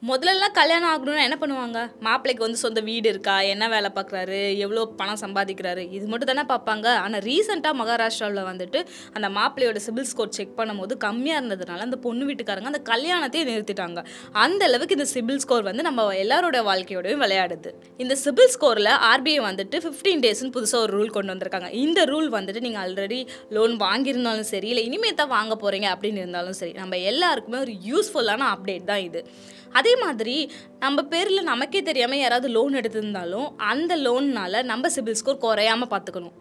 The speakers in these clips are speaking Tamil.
முதல்லலாம் கல்யாணம் ஆகணும்னா என்ன பண்ணுவாங்க? மாப்பிள்ளைக்கு வந்து சொந்த வீடு இருக்கா? என்ன வேலை பார்க்குறாரு? எவ்வளோ பணம் சம்பாதிக்கிறாரு? இது மட்டும் தானே பார்ப்பாங்க. ஆனால் ரீசெண்டாக மகாராஷ்டிராவில் வந்துட்டு அந்த மாப்பிள்ளையோட சிபில் ஸ்கோர் செக் பண்ணும்போது கம்மியாக இருந்ததுனால அந்த பொண்ணு வீட்டுக்காரங்க அந்த கல்யாணத்தையே நிறுத்திட்டாங்க. அந்த அளவுக்கு இந்த சிபில் ஸ்கோர் வந்து நம்ம எல்லாரோட வாழ்க்கையோடையும் விளையாடுது. இந்த சிபில் ஸ்கோரில் ஆர்பிஐ வந்துட்டு 15 டேஸ்ன்னு புதுசாக ஒரு ரூல் கொண்டு வந்திருக்காங்க. இந்த ரூல் வந்துட்டு நீங்கள் ஆல்ரெடி லோன் வாங்கியிருந்தாலும் சரி, இல்லை இனிமே தான் வாங்க போகிறீங்க அப்படின்னு இருந்தாலும் சரி, நம்ம எல்லாருக்குமே ஒரு யூஸ்ஃபுல்லான அப்டேட் தான் இது. அதே மாதிரி நம்ம பேரில் நமக்கே தெரியாமல் யாராவது லோன் எடுத்திருந்தாலும் அந்த லோன்னால் நம்ம சிபில் ஸ்கோர் குறையாமல் பார்த்துக்கணும்.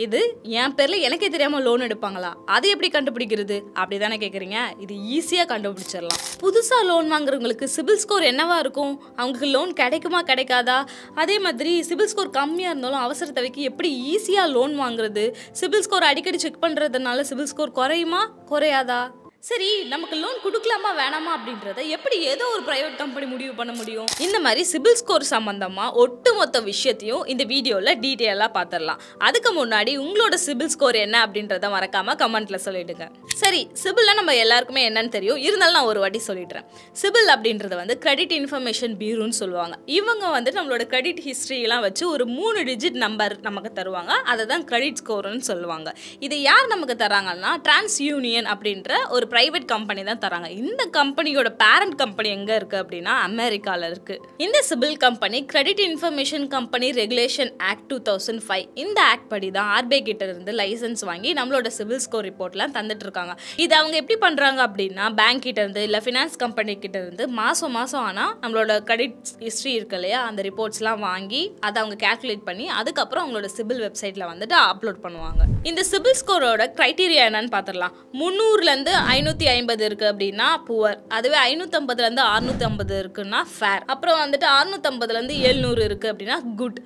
இது என் பேரில் எனக்கே தெரியாமல் லோன் எடுப்பாங்களா? அதை எப்படி கண்டுபிடிக்கிறது அப்படி தானே கேட்குறீங்க? இது ஈஸியாக கண்டுபிடிச்சிடலாம். புதுசாக லோன் வாங்குறவங்களுக்கு சிபில் ஸ்கோர் என்னவா இருக்கும்? அவங்களுக்கு லோன் கிடைக்குமா கிடைக்காதா? அதே மாதிரி சிபில் ஸ்கோர் கம்மியாக இருந்தாலும் அவசர தேவைக்கு எப்படி ஈஸியாக லோன் வாங்குறது? சிபில் ஸ்கோர் அடிக்கடி செக் பண்ணுறதுனால சிபில் ஸ்கோர் குறையுமா குறையாதா? சரி, நமக்கு லோன் கொடுக்கலாமா வேணாமா அப்படின்றத எப்படி ஏதோ ஒரு பிரைவேட் கம்பெனி முடிவு பண்ண முடியும்? இந்த மாதிரி சிபில் ஸ்கோர் சம்பந்தமாக ஒட்டுமொத்த விஷயத்தையும் இந்த வீடியோவில் டீட்டெயிலாக பார்த்துடலாம். அதுக்கு முன்னாடி உங்களோட சிபில் ஸ்கோர் என்ன அப்படின்றத மறக்காம கமெண்ட்ல சொல்லிடுங்க. சரி, சிபில்னா நம்ம எல்லாருக்குமே என்னன்னு தெரியும், இருந்தாலும் நான் ஒரு வாட்டி சொல்லிடுறேன். சிபில் அப்படின்றது வந்து கிரெடிட் இன்ஃபர்மேஷன் பியூரோன்னு சொல்லுவாங்க. இவங்க வந்து நம்மளோட கிரெடிட் ஹிஸ்ட்ரியெல்லாம் வச்சு ஒரு 3 டிஜிட் நம்பர் நமக்கு தருவாங்க. அதை தான் கிரெடிட் ஸ்கோர்னு சொல்லுவாங்க. இது யார் நமக்கு தராங்கன்னா டிரான்ஸ் யூனியன் அப்படின்ற ஒரு பிரைவேட் கம்பெனி தான் தராங்க. இந்த கம்பெனியோட பேரண்ட் கம்பெனி எங்க இருக்கு அப்படின்னா அமெரிக்கால இருக்கு. இந்த CIBIL company credit information company regulation act 2005 இந்த ஆக்ட் படி தான் ஆர்பிஐ கிட்ட இருந்து லைசன்ஸ் வாங்கி நம்மளோட சிபில் ஸ்கோர் ரிப்போர்ட்லாம் தந்துட்டு இருக்காங்க. இது அவங்க எப்படி பண்றாங்க அப்படின்னா பேங்க் கிட்ட இருந்து இல்ல ஃபினான்ஸ் கம்பெனி கிட்ட இருந்து மாசம் ஆனா நம்மளோட கிரெடிட் ஹிஸ்டரி இருக்கு இல்லையா, அந்த ரிப்போர்ட்ஸ்லாம் வாங்கி அதை அவங்க கால்குலேட் பண்ணி அதுக்கப்புறம் அவங்களோட சிபில் வெப்சைட்ல வந்துட்டு அப்லோட் பண்ணுவாங்க. இந்த சிபில் ஸ்கோரோட கிரைட்டீரியா என்னன்னு பார்த்துடலாம். 300லேருந்து 550 இருக்கு அப்படின்னா புவர், அதுவே 550லேருந்து 650 இருக்குன்னா ஃபேர், அப்புறம் வந்துட்டு 650லேருந்து 700 இருக்கு அப்படின்னா குட்,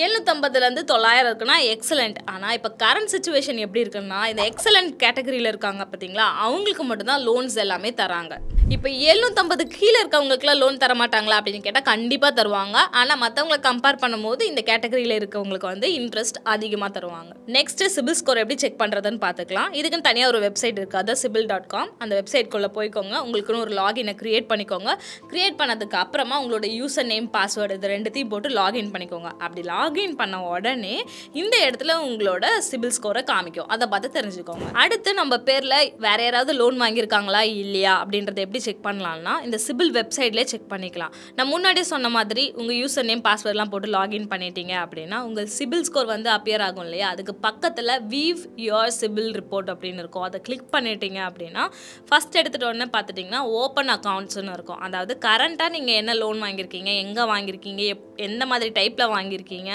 750லேருந்து 900 இருக்குன்னா எக்ஸலண்ட். ஆனால் இப்போ கரண்ட் சிச்சுவேஷன் எப்படி இருக்குன்னா இந்த எக்ஸலண்ட் கேட்டகரியில் இருக்காங்க பார்த்தீங்களா, அவங்களுக்கு மட்டும்தான் லோன்ஸ் எல்லாமே தராங்க. இப்போ 750 கீழே இருக்கவங்களுக்குலாம் லோன் தர மாட்டாங்களா அப்படின்னு கேட்டால் கண்டிப்பாக தருவாங்க. ஆனால் மற்றவங்களை கம்பேர் பண்ணும்போது இந்த கேட்டகரியில் இருக்கவங்களுக்கு வந்து இன்ட்ரெஸ்ட் அதிகமாக தருவாங்க. நெக்ஸ்ட் சிபில் ஸ்கோர் எப்படி செக் பண்ணுறதுன்னு பார்த்துக்கலாம். இதுக்குன்னு தனியாக ஒரு வெப்சைட் இருக்குது, அதான் cibil.com. அந்த வெப்சைட்குள்ளே போய்க்கோங்க. உங்களுக்குன்னு ஒரு லாகினை கிரியேட் பண்ணிக்கோங்க. கிரியேட் பண்ணதுக்கு அப்புறமா உங்களோட யூசர் நேம் பாஸ்வேர்டு இது ரெண்டுத்தையும் போட்டு லாகின் பண்ணிக்கோங்க. அப்படி லாகின் பண்ண உடனே இந்த இடத்துல உங்களோட சிபில் ஸ்கோரை காமிக்கும். அதை பார்த்து தெரிஞ்சுக்கோங்க. அடுத்து நம்ம பேரில் வேற யாராவது லோன் வாங்கியிருக்காங்களா இல்லையா அப்படின்றத எப்படி செக் பண்ணலாம்னா இந்த சிபில் வெப்சைட்லேயே செக் பண்ணிக்கலாம். நான் முன்னாடியே சொன்ன மாதிரி உங்கள் யூசர் நேம் பாஸ்வேர்ட்லாம் போட்டு லாகின் பண்ணிட்டீங்க அப்படின்னா உங்கள் சிபில் ஸ்கோர் வந்து அப்பியர் ஆகும் இல்லையா, அதுக்கு பக்கத்தில் வீவ் யுவர் சிபில் ரிப்போர்ட் அப்படின்னு இருக்கும். அதை கிளிக் பண்ணிட்டீங்க அப்படின்னா ஃபர்ஸ்ட் எடுத்துகிட்ட உடனே பார்த்துட்டிங்கன்னா ஓப்பன் அக்கௌண்ட்ஸ்னு இருக்கும். அதாவது கரண்ட்டாக நீங்கள் என்ன லோன் வாங்கியிருக்கீங்க, எங்கே வாங்கியிருக்கீங்க, எந்த மாதிரி டைப்பில் வாங்கியிருக்கீங்க,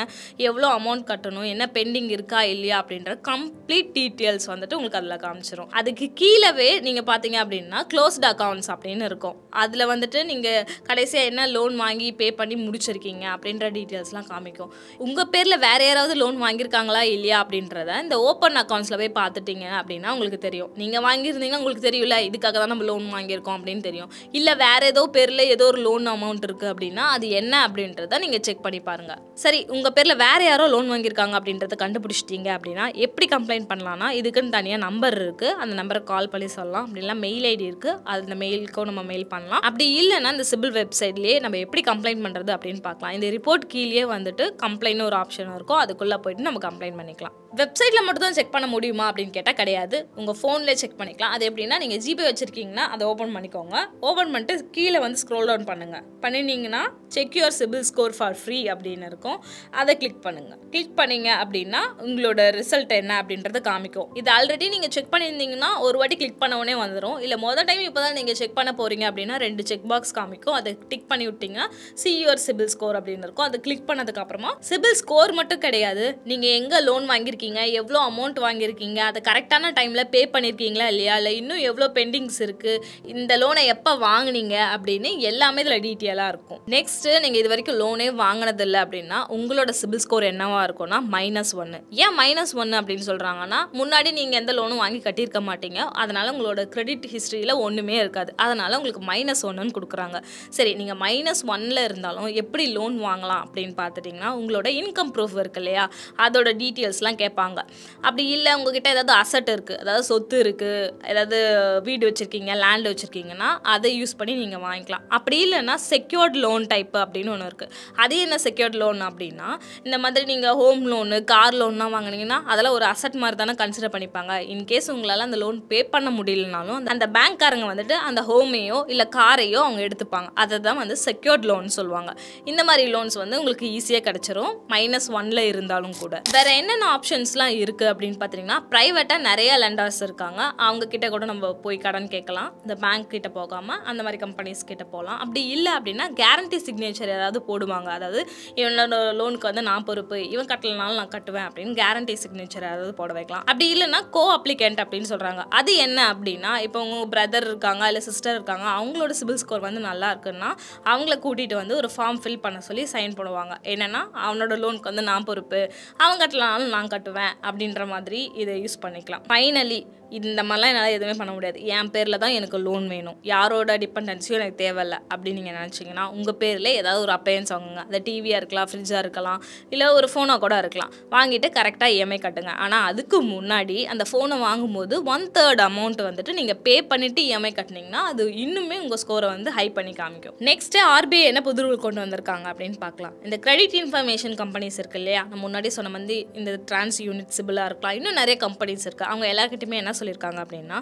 எவ்வளோ அமௌண்ட் கட்டணும், என்ன பெண்டிங் இருக்கா இல்லையா அப்படின்ற கம்ப்ளீட் டீட்டெயில்ஸ் வந்துட்டு உங்களுக்கு அதில் காமிச்சிடும். அதுக்கு கீழவே நீங்கள் பார்த்தீங்க அப்படின்னா க்ளோஸ்ட் அக்கௌண்ட்ஸ் அப்படின்னு இருக்கும். அதில் வந்துட்டு நீங்கள் கடைசியாக என்ன லோன் வாங்கி பே பண்ணி முடிச்சிருக்கீங்க அப்படின்ற டீட்டெயில்ஸ்லாம் காமிக்கும். உங்கள் பேரில் வேறு யாராவது லோன் வாங்கியிருக்காங்களா இல்லையா அப்படின்றத இந்த ஓப்பன் அக்கௌண்ட்ஸில் போய் பார்த்துட்டிங்க அப்படின்னா உங்களுக்கு தெரியும். நீங்கள் வாங்கியிருந்தீங்கன்னா உங்களுக்கு தெரியும்ல, இதுக்காக தான் நம்ம லோன் வாங்கியிருக்கோம் அப்படின்னு தெரியும். இல்லை வேறு ஏதோ பேரில் ஏதோ ஒரு லோன் அமௌண்ட் இருக்குது அப்படின்னா அது என்ன அப்படின்றத நீங்கள் செக் பண்ணி பாருங்கள். சரி, உங்கள் பேரில் வேறு யாரோ லோன் வாங்கியிருக்காங்க அப்படின்றத கண்டுபிடிச்சிட்டிங்க அப்படின்னா எப்படி கம்ப்ளைண்ட் பண்ணலாம்னா இதுக்குன்னு தனியாக நம்பர் இருக்குது. அந்த நம்பரை கால் பண்ணி சொல்லலாம். அப்படின்னா மெயில் ஐடி இருக்குது, அந்த மெயிலுக்கும் நம்ம மெயில் பண்ணலாம். அப்படி இல்லைன்னா இந்த சிபில் வெப்சைட்லேயே நம்ம எப்படி கம்ப்ளைண்ட் பண்ணுறது அப்படின்னு பார்க்கலாம். இந்த ரிப்போர்ட் கீழே வந்துட்டு கம்ப்ளைண்ட் ஒரு ஆப்ஷன் இருக்கும், அதுக்குள்ளே போயிட்டு நம்ம கம்ப்ளைண்ட் பண்ணிக்கலாம். வெப்சைட்டில் மட்டும் தான் செக் பண்ண முடியுமா அப்படின்னு கேட்டால் கிடையாது, உங்கள் ஃபோன்லேயே செக் பண்ணிக்கலாம். அது எப்படின்னா நீங்கள் ஜிபே வச்சுருக்கீங்கன்னா அதை ஓப்பன் பண்ணிக்கோங்க. ஓப்பன் பண்ணிட்டு கீழே வந்து ஸ்க்ரோல் டவுன் பண்ணுங்கள். பண்ணினீங்கன்னா check your CIBIL score for free அப்படின்னு இருக்கும். அதை கிளிக் பண்ணுங்கள். கிளிக் பண்ணிங்க அப்படின்னா உங்களோட ரிசல்ட் என்ன அப்படின்றத காமிக்கும். இது ஆல்ரெடி நீங்கள் செக் பண்ணியிருந்தீங்கன்னா ஒரு வாட்டி கிளிக் பண்ண உடனே வந்துடும். இல்லை மொதல் டைம் இப்போ தான் நீங்கள் செக் பண்ண போகிறீங்க அப்படின்னா 2 செக் பாக்ஸ் காமிக்கும். அதை டிக் பண்ணி விட்டிங்கன்னா see your சிபில் ஸ்கோர் அப்படின்னு இருக்கும். அதை கிளிக் பண்ணதுக்கப்புறமா சிபில் ஸ்கோர் மட்டும் கிடையாது, நீங்கள் எங்கே லோன் வாங்கியிருக்கீங்க, எவ்வளோ அமௌண்ட் வாங்கியிருக்கீங்க, அதை கரெக்டான டைமில் பே பண்ணியிருக்கீங்களா இல்லையா, இல்லை இன்னும் எவ்வளோ பெண்டிங்ஸ் இருக்குது, இந்த லோனை எப்போ வாங்கினீங்க அப்படின்னு எல்லாமே இதில் டீட்டெயிலாக இருக்கும். நெக்ஸ்ட்டு நீங்கள் இது வரைக்கும் லோனே வாங்கினதில்லை அப்படின்னா உங்களோட சிபில் ஸ்கோர் என்னவா இருக்கும்னா -1. ஏன் -1 அப்படின்னு சொல்கிறாங்கன்னா முன்னாடி நீங்கள் எந்த லோனும் வாங்கி கட்டியிருக்க மாட்டீங்க, அதனால் உங்களோட கிரெடிட் ஹிஸ்ட்ரியில் ஒன்றுமே இருக்காது, அதனால் உங்களுக்கு -1ன்னு கொடுக்குறாங்க. சரி, நீங்கள் -1ல் இருந்தாலும் எப்படி லோன் வாங்கலாம் அப்படின்னு பார்த்துட்டிங்கன்னா உங்களோட இன்கம் ப்ரூஃப் இருக்கு இல்லையா, அதோட டீட்டெயில்ஸ்லாம் கேட்பாங்க. கேட்பாங்க. அப்படி இல்லை உங்ககிட்ட ஏதாவது அசட் இருக்குது, அதாவது சொத்து இருக்குது, ஏதாவது வீடு வச்சுருக்கீங்க, லேண்ட் வச்சுருக்கீங்கன்னா அதை யூஸ் பண்ணி நீங்கள் வாங்கிக்கலாம். அப்படி இல்லைன்னா செக்யூர்ட் லோன் டைப்பு அப்படின்னு ஒன்று இருக்குது. அது என்ன செக்யூர்ட் லோன் அப்படின்னா, இந்த மாதிரி நீங்கள் ஹோம் லோனு, கார் லோன்லாம் வாங்கினீங்கன்னா அதெல்லாம் ஒரு அசட் மாதிரி தானே கன்சிடர் பண்ணிப்பாங்க. இன்கேஸ் உங்களால் அந்த லோன் பே பண்ண முடியலனாலும் அந்த பேங்க்காரங்க வந்துட்டு அந்த ஹோமையோ இல்லை காரையோ அவங்க எடுத்துப்பாங்க. அதை தான் வந்து செக்யூர்ட் லோன் சொல்லுவாங்க. இந்த மாதிரி லோன்ஸ் வந்து உங்களுக்கு ஈஸியாக கிடச்சிரும், -1 இருந்தாலும் கூட. வேறு என்னென்ன ஆப்ஷன்ஸ்லாம் இருக்குது அப்படின்னு பார்த்தீங்கன்னா, ப்ரைவேட்டாக நிறைய லெண்டர்ஸ் இருக்காங்க. அவங்க கிட்ட கூட நம்ம போய் கடன் கேட்கலாம். இந்த பேங்க் கிட்ட போகாமல் அந்த மாதிரி கம்பெனிஸ் கிட்ட போகலாம். அப்படி இல்லை அப்படின்னா கேரண்டி சிக்னேச்சர் ஏதாவது போடுவாங்க. அதாவது இவனோட லோனுக்கு வந்து நான் பொறுப்பு, இவன் கட்டலனாலும் நான் கட்டுவேன் அப்படின்னு கேரண்டி சிக்னேச்சர் ஏதாவது போட வைக்கலாம். அப்படி இல்லைன்னா கோ அப்ளிகண்ட் அப்படின்னு சொல்கிறாங்க. அது என்ன அப்படின்னா, இப்போ உங்கள் பிரதர் இருக்காங்க இல்லை சிஸ்டர் இருக்காங்க, அவங்களோட சிபில் ஸ்கோர் வந்து நல்லா இருக்குன்னா அவங்கள கூட்டிகிட்டு வந்து ஒரு ஃபார்ம் ஃபில் பண்ண சொல்லி சைன் பண்ணுவாங்க. என்னென்னா அவனோட லோனுக்கு வந்து நான் பொறுப்பு, அவன் கட்டலனாலும் நான் கட்டுவேன் அப்படின்ற மாதிரி இதை யூஸ் பண்ணிக்கலாம். ஃபைனலி இந்த மாதிரிலாம் என்னால் எதுவுமே பண்ண முடியாது, என் பேரில் தான் எனக்கு லோன் வேணும், யாரோட டிபெண்டன்சியும் எனக்கு தேவையில்லை அப்படின்னு நீங்கள் நினச்சிங்கன்னா உங்கள் பேரில் ஏதாவது ஒரு அப்ளையன்ஸ் வாங்குங்க. அது டிவியாக இருக்கலாம், ஃப்ரிட்ஜாக இருக்கலாம், இல்லை ஒரு ஃபோனாக கூட இருக்கலாம். வாங்கிட்டு கரெக்டாக இஎம்ஐ கட்டுங்க. ஆனால் அதுக்கு முன்னாடி அந்த ஃபோனை வாங்கும்போது 1/3 அமௌண்ட் வந்துட்டு நீங்கள் பே பண்ணிவிட்டு இஎம்ஐ கட்டினீங்கன்னா அது இன்னுமே உங்கள் ஸ்கோரை வந்து ஹை பண்ணி காமிக்கும். நெக்ஸ்ட்டு ஆர்பிஐ என்ன புது ரூல் கொண்டு வந்திருக்காங்க அப்படின்னு பார்க்கலாம். இந்த கிரெடிட் இன்ஃபர்மேஷன் கம்பெனிஸ் இருக்கு இல்லையா, நம்ம முன்னாடி சொன்ன மாதிரி இந்த டிரான்ஸ் யூனிட் சிபிலாக இருக்கலாம், இன்னும் நிறைய கம்பெனிஸ் இருக்குது. அவங்க எல்லாருக்கிட்டையுமே என்ன சொல்லியிருக்காங்க அப்படின்னா,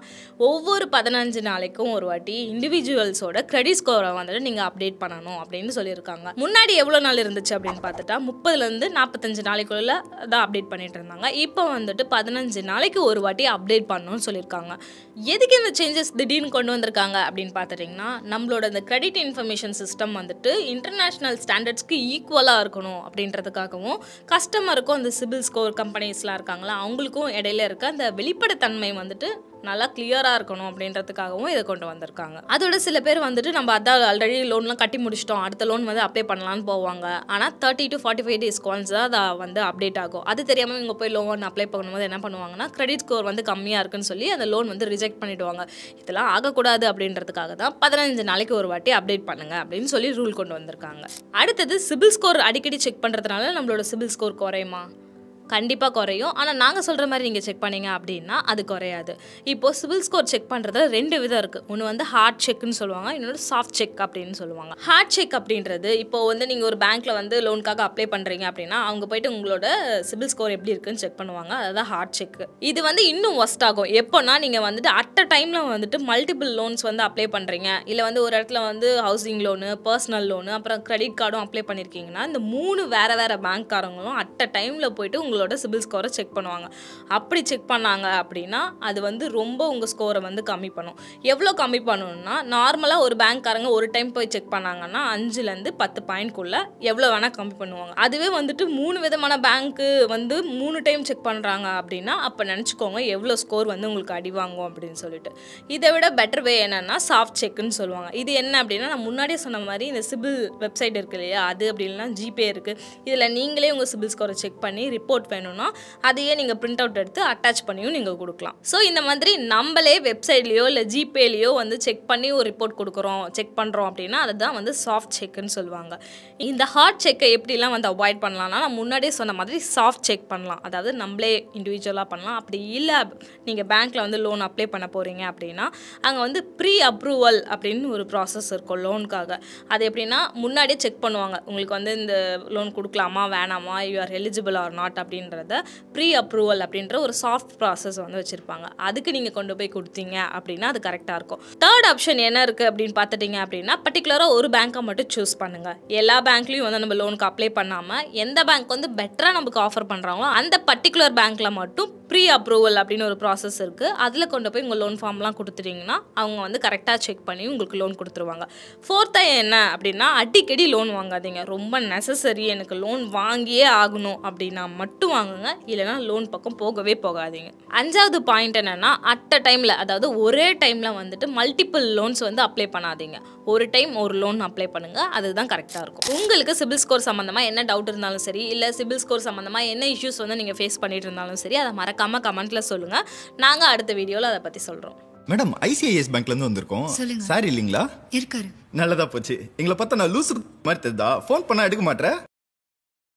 ஒவ்வொரு 15 நாளைக்கும் ஒரு வாட்டி இண்டிவிஜுவல்ஸோட கிரெடிட் ஸ்கோரை வந்துட்டு நீங்கள் அப்டேட் பண்ணணும் அப்படின்னு சொல்லியிருக்காங்க. முன்னாடி எவ்வளோ நாள் இருந்துச்சு அப்படின்னு பார்த்துட்டா 30லேருந்து 45 நாளைக்குள்ள தான் அப்டேட் பண்ணிட்டு இருந்தாங்க. இப்போ வந்துட்டு 15 நாளைக்கு ஒரு வாட்டி அப்டேட் பண்ணணும்னு சொல்லியிருக்காங்க. எதுக்கு இந்த சேஞ்சஸ் திடீர்னு கொண்டு வந்திருக்காங்க அப்படின்னு பார்த்துட்டிங்கன்னா, நம்மளோட இந்த கிரெடிட் இன்ஃபர்மேஷன் சிஸ்டம் வந்துட்டு இன்டர்நேஷ்னல் ஸ்டாண்டர்ட்ஸ்க்கு ஈக்குவலாக இருக்கணும் அப்படின்றதுக்காகவும், கஸ்டமருக்கும் அந்த சிபில் ஸ்கோர் கம்பெனிஸ்லாம் இருக்காங்களா அவங்களுக்கும் இடையில இருக்க அந்த வெளிப்படைத்தன்மை வந்துட்டு நல்லா கிளியராக இருக்கணும் அப்படின்றதுக்காகவும் இதை கொண்டு வந்திருக்காங்க. அதோட சில பேர் வந்துட்டு நம்ம அதான் ஆல்ரெடி லோன்லாம் கட்டி முடிச்சிட்டோம், அடுத்த லோன் வந்து அப்ளை பண்ணலான்னு போவாங்க. ஆனால் 30 to 45 days ஒன்ஸ் தான் அதை வந்து அப்டேட் ஆகும். அது தெரியாமல் இவங்க போய் லோன் அப்ளை பண்ணும்போது என்ன பண்ணுவாங்கன்னா, கிரெடிட் ஸ்கோர் வந்து கம்மியாக இருக்குன்னு சொல்லி அந்த லோன் வந்து ரிஜெக்ட் பண்ணிவிடுவாங்க. இதெல்லாம் ஆகக்கூடாது அப்படின்றதுக்காக தான் 15 நாளைக்கு ஒரு வாட்டி அப்டேட் பண்ணுங்க அப்படின்னு சொல்லி ரூல் கொண்டு வந்திருக்காங்க. அடுத்தது சிபில் ஸ்கோர் அடிக்கடி செக் பண்ணுறதுனால நம்மளோட சிபில் ஸ்கோர் குறையுமா? கண்டிப்பாக குறையும். ஆனால் நாங்கள் சொல்கிற மாதிரி நீங்கள் செக் பண்ணிங்க அப்படின்னா அது குறையாது. இப்போது சிபில் ஸ்கோர் செக் பண்ணுறதுல 2 விதம் இருக்குது. ஒன்று வந்து ஹார்ட் செக்னு சொல்லுவாங்க, இன்னொரு சாஃப்ட் செக் அப்படின்னு சொல்லுவாங்க. ஹார்ட் செக் அப்படின்றது இப்போது வந்து நீங்கள் ஒரு பேங்க்கில் வந்து லோனுக்காக அப்ளை பண்ணுறீங்க அப்படின்னா அவங்க போய்ட்டு உங்களோட சிபில் ஸ்கோர் எப்படி இருக்குன்னு செக் பண்ணுவாங்க. அதாவது ஹார்ட் செக். இது வந்து இன்னும் ஒஸ்ட் ஆகும். எப்போனா நீங்கள் வந்துட்டு அட் அ டைமில் வந்துட்டு மல்டிபிள் லோன்ஸ் வந்து அப்ளை பண்ணுறீங்க, இல்லை வந்து ஒரு இடத்துல வந்து ஹவுசிங் லோனு, பர்சனல் லோனு, அப்புறம் கிரெடிட் கார்டும் அப்ளை பண்ணியிருக்கீங்கன்னா இந்த 3 வேறு பேங்க்காரங்களும் அட் அ டைமில் போய்ட்டு உங்களோட சிபில் ஸ்கோரை செக் பண்ணுவாங்க. அப்படி செக் பண்ணாங்க அப்படின்னா அது வந்து ரொம்ப உங்கள் ஸ்கோரை வந்து கம்மி பண்ணும். எவ்வளோ கம்மி பண்ணணும்னா, நார்மலாக ஒரு பேங்க்காரங்க ஒரு டைம் போய் செக் பண்ணாங்கன்னா 5லேருந்து 10 பாயிண்ட்குள்ளே எவ்வளோ வேணால் கம்மி பண்ணுவாங்க. அதுவே வந்துட்டு 3 விதமான பேங்க்கு வந்து 3 டைம் செக் பண்ணுறாங்க அப்படின்னா அப்போ நினச்சிக்கோங்க எவ்வளோ ஸ்கோர் வந்து உங்களுக்கு அடி வாங்கும் அப்படின்னு சொல்லிட்டு. இதை விட பெட்டர் வே என்னன்னா சாஃப்ட் செக்குன்னு சொல்லுவாங்க. இது என்ன அப்படின்னா, நான் முன்னாடியே சொன்ன மாதிரி இந்த சிபில் வெப்சைட் இருக்கு இல்லையா, அது அப்படின்னா ஜிபே இருக்குது. இதில் நீங்களே உங்கள் சிபில் ஸ்கோரை செக் பண்ணி ரிப்போர்ட் வேணும்னா அதையே நீங்கள் பிரிண்ட் அவுட் எடுத்து அட்டாச் பண்ணியும் நீங்கள் கொடுக்கலாம். ஸோ இந்த மாதிரி நம்மளே வெப்சைட்லேயோ இல்லை ஜிபேலையோ வந்து செக் பண்ணி ஒரு ரிப்போர்ட் கொடுக்குறோம், செக் பண்ணுறோம் அப்படின்னா அதுதான் வந்து சாஃப்ட் செக்குன்னு சொல்லுவாங்க. இந்த ஹார்ட் செக்கை எப்படிலாம் வந்து அவாய்ட் பண்ணலாம்னா, நான் முன்னாடியே சொன்ன மாதிரி சாஃப்ட் செக் பண்ணலாம். அதாவது நம்மளே இண்டிவிஜுவலாக பண்ணலாம். அப்படி இல்லை நீங்கள் பேங்க்கில் வந்து லோன் அப்ளை பண்ண போகிறீங்க அப்படின்னா அங்கே வந்து ப்ரீ அப்ரூவல் அப்படின்னு ஒரு ப்ராசஸ் இருக்கும் லோனுக்காக. அது எப்படின்னா முன்னாடியே செக் பண்ணுவாங்க, உங்களுக்கு வந்து இந்த லோன் கொடுக்கலாமா வேணாமா, you are eligible or not அப்படின்றத ப்ரீ அப்ரூவல் அப்படின்ற ஒரு சாஃப்ட் ப்ராசஸ் வந்து வச்சுருப்பாங்க. அதுக்கு நீங்கள் கொண்டு போய் கொடுத்தீங்க அப்படின்னா அது கரெக்டாக இருக்கும். தேர்ட் ஆப்ஷன் என்ன இருக்குது அப்படின்னு பார்த்துட்டிங்க அப்படின்னா, பர்டிகுலராக ஒரு பேங்க்கை மட்டும் சூஸ் பண்ணுங்கள். எல்லா பேங்க்லேயும் வந்து நம்ம லோனுக்கு அப்ளை பண்ணாமல் எந்த பேங்க் வந்து பெட்டராக நமக்கு ஆஃபர் பண்ணுறாங்களோ அந்த பர்டிகுலர் பேங்க்கில் மட்டும் ப்ரீ அப்ரூவல் அப்படின்னு ஒரு ப்ராசஸ் இருக்குது. அதில் கொண்டு போய் உங்கள் லோன் ஃபார்ம்லாம் கொடுத்துட்டிங்கன்னா அவங்க வந்து கரெக்டாக செக் பண்ணி உங்களுக்கு லோன் கொடுத்துருவாங்க. ஃபோர்த்தாக என்ன அப்படின்னா, அடிக்கடி லோன் வாங்காதீங்க. ரொம்ப நெசசரி எனக்கு லோன் வாங்கியே ஆகணும் அப்படின்னா மட்டும் வாங்குங்க, இல்லைனா லோன் பக்கம் போகவே போகாதீங்க. 5வது பாயிண்ட் என்னன்னா, அட் அ டைமில், அதாவது ஒரே டைமில் வந்துட்டு மல்டிபிள் லோன்ஸ் வந்து அப்ளை பண்ணாதீங்க. ஒரு டைம் ஒரு லோன் அப்ளை பண்ணுங்கள், அதுதான் கரெக்டாக இருக்கும். உங்களுக்கு சிபில் ஸ்கோர் சம்மந்தமாக என்ன டவுட் இருந்தாலும் சரி, இல்லை சிபில் ஸ்கோர் சம்மந்தமாக என்ன இஷ்யூஸ் வந்து நீங்கள் ஃபேஸ் பண்ணிட்டு இருந்தாலும் சரி, அதை மறக்காமல் கமெண்ட்டில் சொல்லுங்கள். நாங்கள் அடுத்த வீடியோவில் அதை பற்றி சொல்கிறோம். மேடம், ஐசிஐஎஸ் பேங்க்லேருந்து வந்திருக்கோம். சார் இல்லைங்களா? இருக்காரு. நல்லதா போச்சு. எங்களை பார்த்தா நான் லூசு மாதிரி தெரிதா? ஃபோன் பண்ணால் எடுக்க மாட்டேன்.